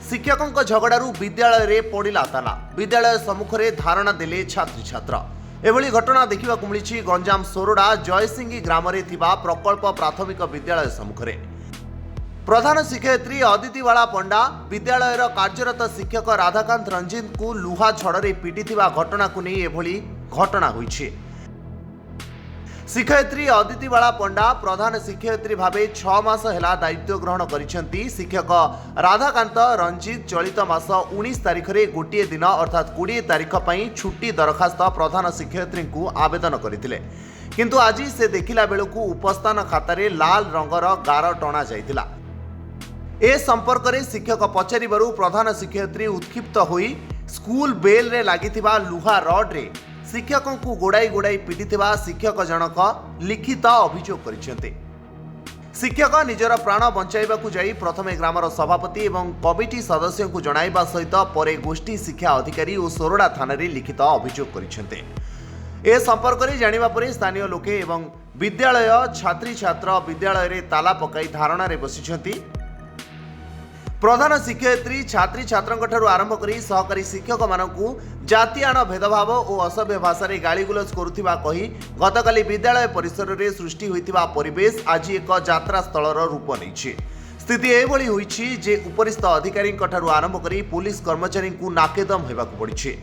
शिक्षकों झगड़ू विद्यालय में पड़ा ताला। विद्यालय सम्मुखें धारणा देले छात्री छात्र। एभली घटना देखा मिली गंजाम सोरडा जयसिंगी ग्राम प्रकल्प प्राथमिक विद्यालय सम्मुखें। प्रधान शिक्षयित्री अदितिबाला पंडा विद्यालय कार्यरत शिक्षक राधाकांत रंजीत को लुहा छड़े पिटी घटना को नहीं एभली घटना होईछि। शिक्षयित्री अदितिबाला पंडा प्रधान शिक्षयित्री भावे 6 मास हेला दायित्व ग्रहण करिसेंती। शिक्षक राधाकांत रंजीत चलित मास 19 तारिख रे गोटे दिन अर्थात 20 तारिख पई छुट्टी दरखास्त प्रधान शिक्षयित्री को आवेदन करथिले, किंतु आज से देखिला बेलू उपस्थान खातारे लाल रंगर गार टणा जाइतिला। ए संपर्क में शिक्षक पचारू प्रधान शिक्षयित्री उत्क्षिप्त होई स्कूल बेल रे लागिथिबा लुहा रड रे शिक्षकों को गोड़ाई गोड़ाई पिटी शिक्षक जनक लिखित अभियोग करिसेंते। शिक्षक निजर प्राण बंचाइबा को जाई प्रथमे ग्रामर सभापति और कमिटी सदस्यों को जणाइबा सहित परे गोष्ठी शिक्षा अधिकारी और सोरडा थाना रे लिखित अभियोग करिसेंते। ए संपर्क में जानिबा परे स्थानीय लोके एवं विद्यालय छात्री छात्र विद्यालय रे ताला पकाई धारणा रे बसिछंती। प्रधान शिक्षयित्री छात्री छात्रों आरंभ कर सहकारी शिक्षक मानू जातीयाण भेदभाव और असभ्य भाषा गाड़ीगुलज करुवा कही गतकाली विद्यालय परिसर में सृष्टि होता परिवेश आज एक यात्रा स्थलर रूप नहीं। स्थिति एभली होईछि जे उपरिस्थ अधिकारी आरंभ कर पुलिस कर्मचारी को नाकेदम होगाक पड़ी।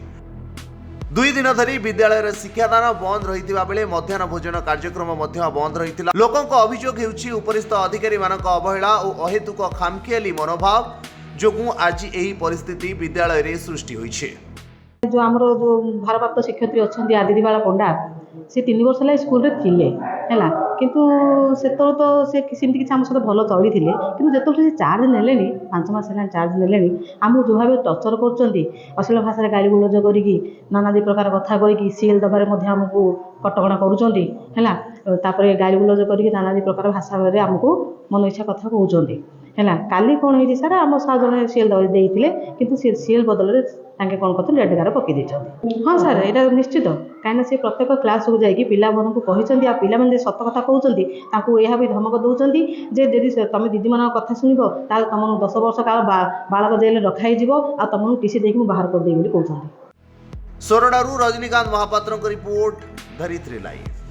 2 दिन धरी विद्यालय शिक्षादान बंद रही बेले मध्याह्न भोजन कार्यक्रम बंद रही। लोकों अभियोग होउछि उपरिस्थ अधिकारी मानक अवहेला और अहेतुक खामखियाली मनोभाव जोगु आज यही परिस्थिति विद्यालय रे सृष्टि होइछे। जो आमर जो भारप्राप्त शिक्षयित्री अच्छा आदितिबाला पंडा से 3 वर्ष है स्कूल थिले है किंतु से तो से सेमती किसी आम सहित भल चली थे कि जो चार्ज ने 5 मास है चार्ज ने आमको जो भाव टर्चर कर अश्लील भाषा गाड़ी गुलज करी नानादी प्रकार कथा कहीकि सीएल दबारे आमको कटकणा करुँच गाड़ी गुलज कर नानादी प्रकार भाषा आमको मन इच्छा कथा कहते है। काली कौन है सारा आम सार जन सीएल देते कि सीएल बदल तांके कौन करते रेड गार पकई देते। हाँ सर यहाँ निश्चित कहीं सी प्रत्येक क्लास को जाकि पिला कहते आ पिला सत कथा कहते यह भी धमक दौरान जे यदि तुम दीदी मान कथा शुणव ताल तुम 10 वर्ष काल बालक जेल रखाई आ तुमको टीसी देकी बाहर करदे कहते। सोरडारू रजनीकांत महापात्र रिपोर्ट धरित्री लाइव।